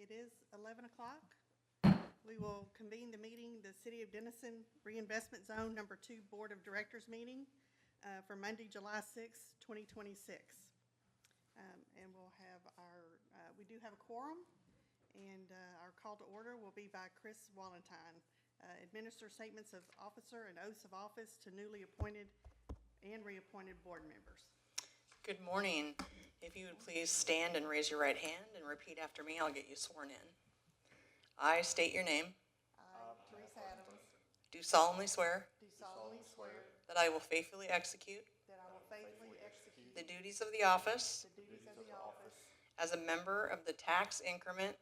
It is 11 o'clock. We will convene the meeting, the City of Denison Reinvestment Zone Number 2 Board of Directors meeting for Monday, July 6, 2026. And we'll have we do have a quorum, and our call to order will be by Chris Walentine. Administer statements of officer and oaths of office to newly appointed and reappointed board members. Good morning. If you would please stand and raise your right hand and repeat after me, I'll get you sworn in. I state your name. I, Teresa Adams, Do solemnly swear do solemnly swear that I will faithfully execute that I will faithfully execute the duties of the office the duties of the office as a member of the Tax Increment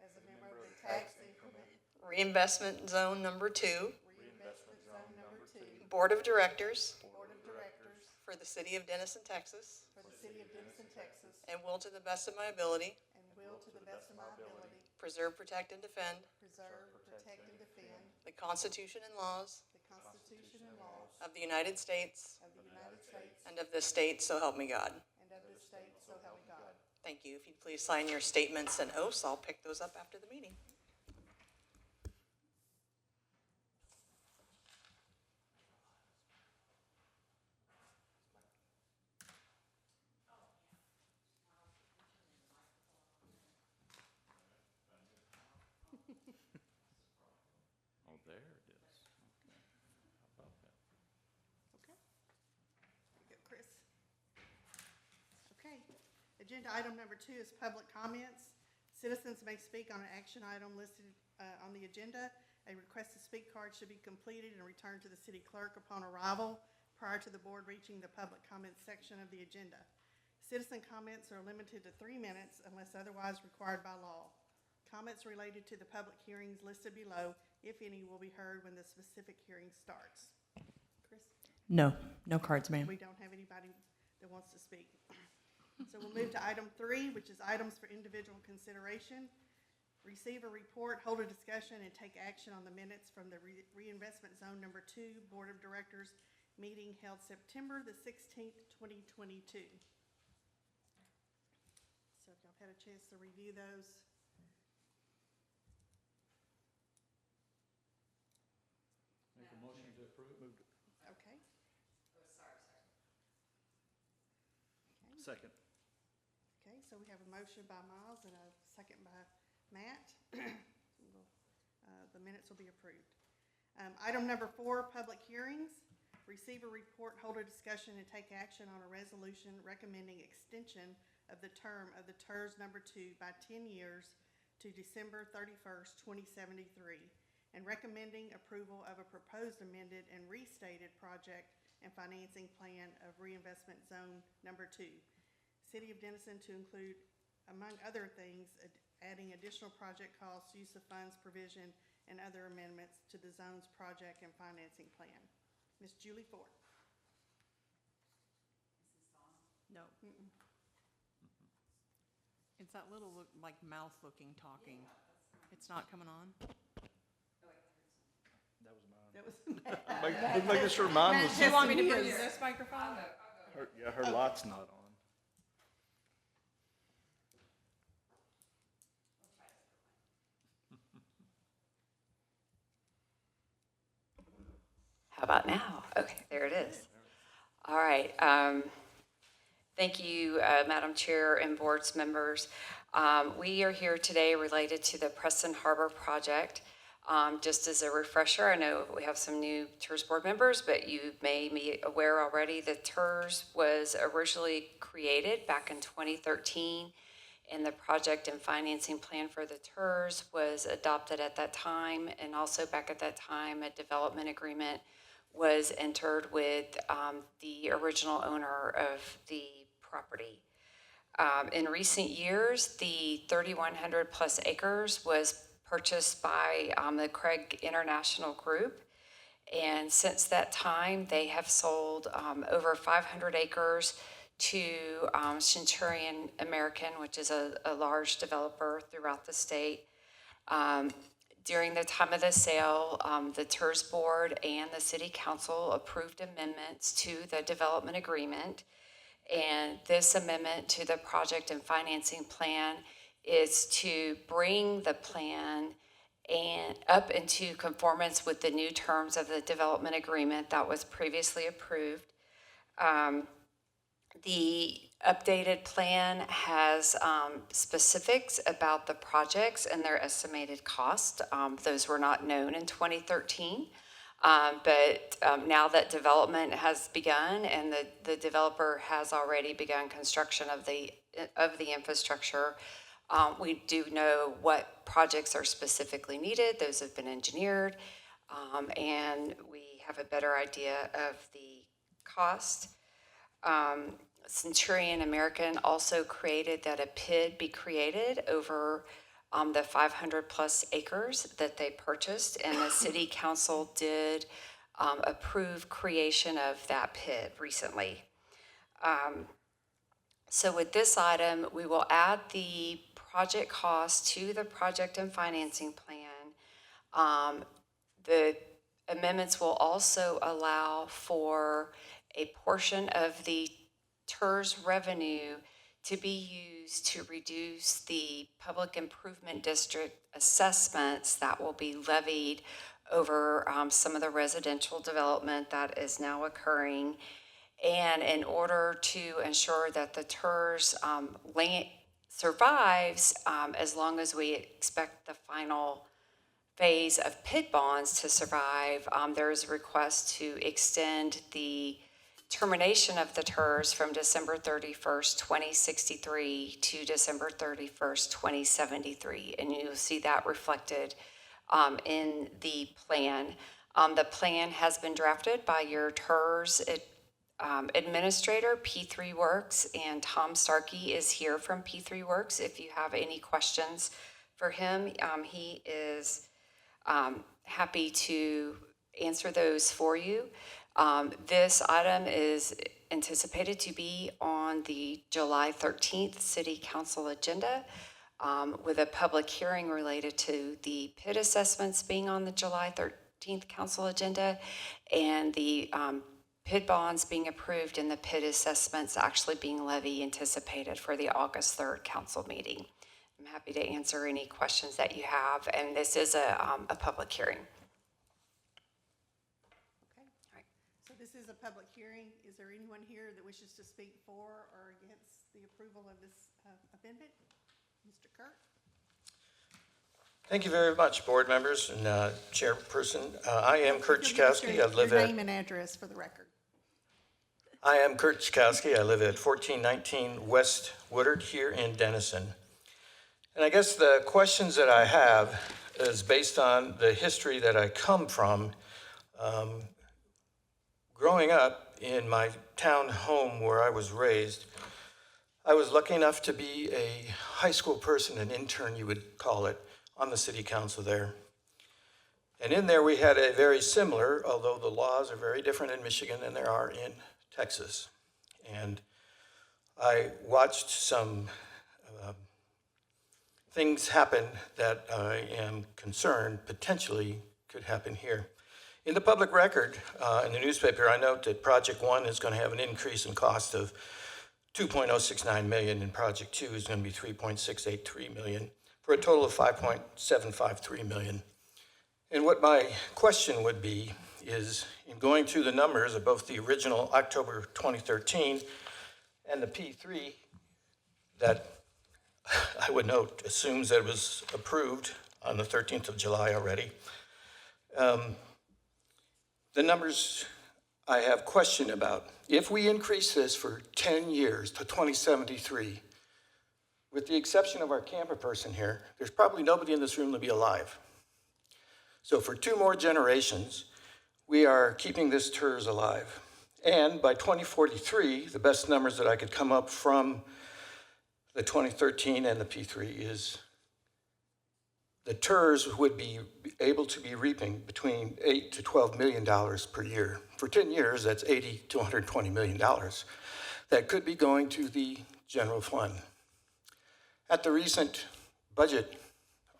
as a member of the Tax Increment Reinvestment Zone Number 2 Reinvestment Zone Number 2 Board of Directors Board of Directors for the City of Denison, Texas, for the City of Denison, Texas, and will to the best of my ability and will to the best of my ability preserve, protect, and defend preserve, protect, and defend the Constitution and laws the Constitution and laws of the United States of the United States and of this state, so help me God. and of this state, so help me God. Thank you. If you'd please sign your statements and oaths, I'll pick those up after the meeting. Oh, there it is. Okay. How about that? Okay. You go, Chris. Okay. Agenda item number 2 is public comments. Citizens may speak on an action item listed on the agenda. A request to speak card should be completed and returned to the city clerk upon arrival prior to the board reaching the public comments section of the agenda. Citizen comments are limited to 3 minutes unless otherwise required by law. Comments related to the public hearings listed below, if any, will be heard when the specific hearing starts. Chris? No cards, ma'am. We don't have anybody that wants to speak. So we'll move to item 3, which is items for individual consideration. Receive a report, hold a discussion, and take action on the minutes from the Reinvestment Zone Number 2 Board of Directors meeting held September the 16th, 2022. So if y'all had a chance to review those. Make a motion to approve. Okay. Okay. Second. Okay, so we have a motion by Miles and a second by Matt. The minutes will be approved. Item number 4, public hearings. Receive a report, hold a discussion, and take action on a resolution recommending extension of the term of the TERS number 2 by 10 years to December 31st, 2073, and recommending approval of a proposed amended and restated project and financing plan of Reinvestment Zone Number 2. City of Denison to include, among other things, adding additional project costs, use of funds provision, and other amendments to the zone's project and financing plan. Ms. Julie Ford. No. It's that little like mouth-looking talking. It's not coming on? That was mine. That was Looked like sure mine was. Do you want me to bring you this microphone? Her light's not on. How about now? Okay, there it is. All right. Thank you, Madam Chair and board's members. We are here today related to the Preston Harbor project. Just as a refresher, I know we have some new TERS board members, but you may be aware already that TERS was originally created back in 2013, and the project and financing plan for the TERS was adopted at that time, and also back at that time, a development agreement was entered with the original owner of the property. In recent years, the 3,100 plus acres was purchased by the Craig International Group, and since that time, they have sold over 500 acres to Centurion American, which is a large developer throughout the state. During the time of the sale, the TERS board and the city council approved amendments to the development agreement. And this amendment to the project and financing plan is to bring the plan and up into conformance with the new terms of the development agreement that was previously approved. The updated plan has specifics about the projects and their estimated cost. Those were not known in 2013. But now that development has begun and the developer has already begun construction of the infrastructure, we do know what projects are specifically needed. Those have been engineered, and we have a better idea of the cost. Centurion American also created that a PID be created over the 500 plus acres that they purchased, and the city council did approve creation of that PID recently. So with this item, we will add the project cost to the project and financing plan. The amendments will also allow for a portion of the TERS revenue to be used to reduce the public improvement district assessments that will be levied over some of the residential development that is now occurring. And in order to ensure that the TERS land survives, as long as we expect the final phase of PID bonds to survive, there is a request to extend the termination of the TERS from December 31st, 2063 to December 31st, 2073. And you'll see that reflected in the plan. The plan has been drafted by your TERS administrator, P3 Works, and Tom Starkey is here from P3 Works. If you have any questions for him, he is happy to answer those for you. This item is anticipated to be on the July 13th City Council agenda, with a public hearing related to the PID assessments being on the July 13th Council agenda, and the PID bonds being approved and the PID assessments actually being levied anticipated for the August 3rd Council meeting. I'm happy to answer any questions that you have, and this is a public hearing. So this is a public hearing. Is there anyone here that wishes to speak for or against the approval of this amendment? Mr. Kirk? Thank you very much, board members and chairperson. I am Kurt Give us Chkowski. your name and address for the record. I am Kurt Chkowski. I live at 1419 West Woodard here in Denison. And I guess the questions that I have is based on the history that I come from. Growing up in my town home where I was raised, I was lucky enough to be a high school person, an intern you would call it, on the city council there. And in there we had a very similar, although the laws are very different in Michigan than there are in Texas. And I watched some things happen that I am concerned potentially could happen here. In the public record, in the newspaper, I note that Project 1 is going to have an increase in cost of $2.069 million, and Project 2 is going to be $3.683 million, for a total of $5.753 million. And what my question would be is, in going through the numbers of both the original October 2013 and the P3, that I would note assumes that it was approved on the 13th of July already. The numbers I have question about. If we increase this for 10 years to 2073, with the exception of our camper person here, there's probably nobody in this room to be alive. So for 2 more generations, we are keeping this TERS alive. And by 2043, the best numbers that I could come up from the 2013 and the P3 is the TERS would be able to be reaping between $8 to $12 million per year. For 10 years, that's $80 to $120 million. That could be going to the general fund. At the recent budget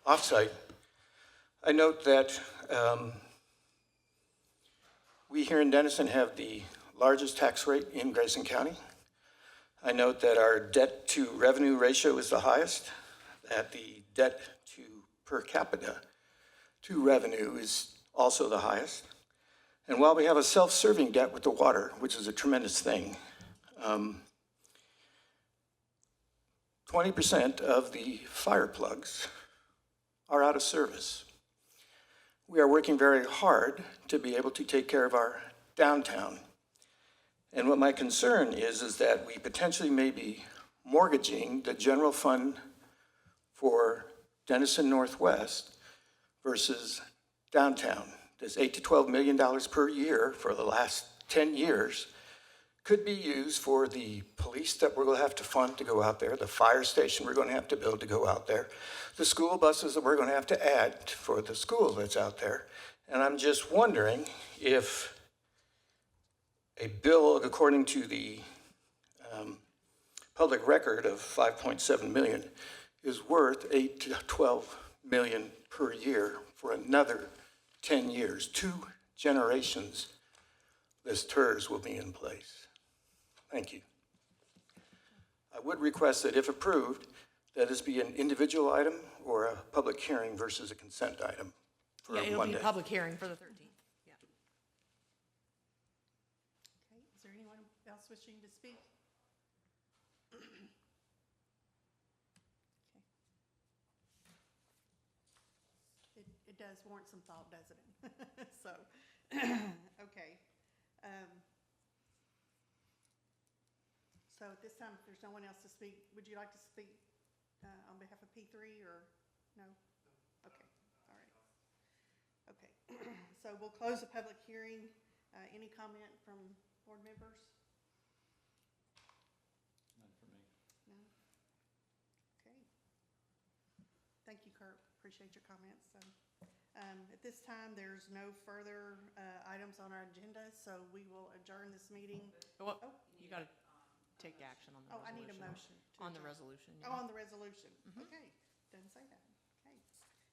offsite, I note that we here in Denison have the largest tax rate in Grayson County. I note that our debt to revenue ratio is the highest, at the debt to per capita to revenue is also the highest. And while we have a self-serving debt with the water, which is a tremendous thing, 20% of the fire plugs are out of service. We are working very hard to be able to take care of our downtown. And what my concern is that we potentially may be mortgaging the general fund for Denison Northwest versus downtown. This $8 to $12 million per year for the last 10 years could be used for the police that we're going to have to fund to go out there, the fire station we're going to have to build to go out there, the school buses that we're going to have to add for the school that's out there. And I'm just wondering if a bill, according to the public record of 5.7 million, is worth 8 to 12 million per year for another 10 years. 2 generations, this TERS will be in place. Thank you. I would request that if approved, that this be an individual item or a public hearing versus a consent item for Yeah, it'll be Monday. a public hearing for the 13th. Yeah. Okay, is there anyone else wishing to speak? Okay. It does warrant some thought, doesn't it? So, okay. So at this time, if there's no one else to speak, would you like to speak on behalf of P3 or no? Okay, all right. Okay, so we'll close the public hearing. Any comment from board members? None for me. No? Okay. Thank you, Kurt. Appreciate your comments. So, at this time, there's no further items on our agenda, so we will adjourn this meeting. Well, Oh. you got to take action on the Oh, I resolution. need a motion. to On the adjourn. resolution, Oh, yeah. on the resolution. Okay, doesn't say that. Okay.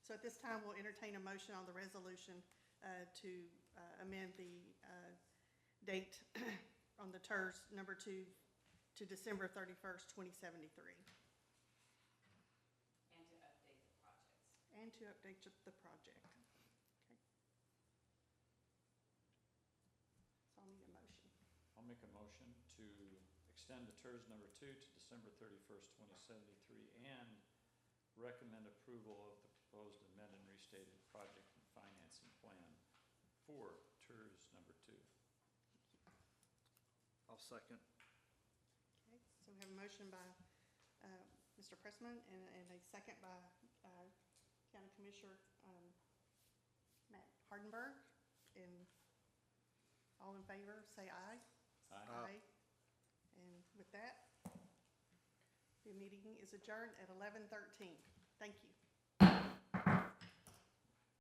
So at this time, we'll entertain a motion on the resolution to amend the date on the TERS number 2 to December 31st, 2073. And to update the project. Okay. So I'll need a motion. I'll make a motion to extend the TERS number 2 to December 31st, 2073, and recommend approval of the proposed amended and restated project and financing plan for TERS number 2. I'll second. Okay, so we have a motion by Mr. Pressman and a second by County Commissioner Matt Hardenberg. And all in favor, say aye. Aye. And with that, the meeting is adjourned at 11:13. Thank you.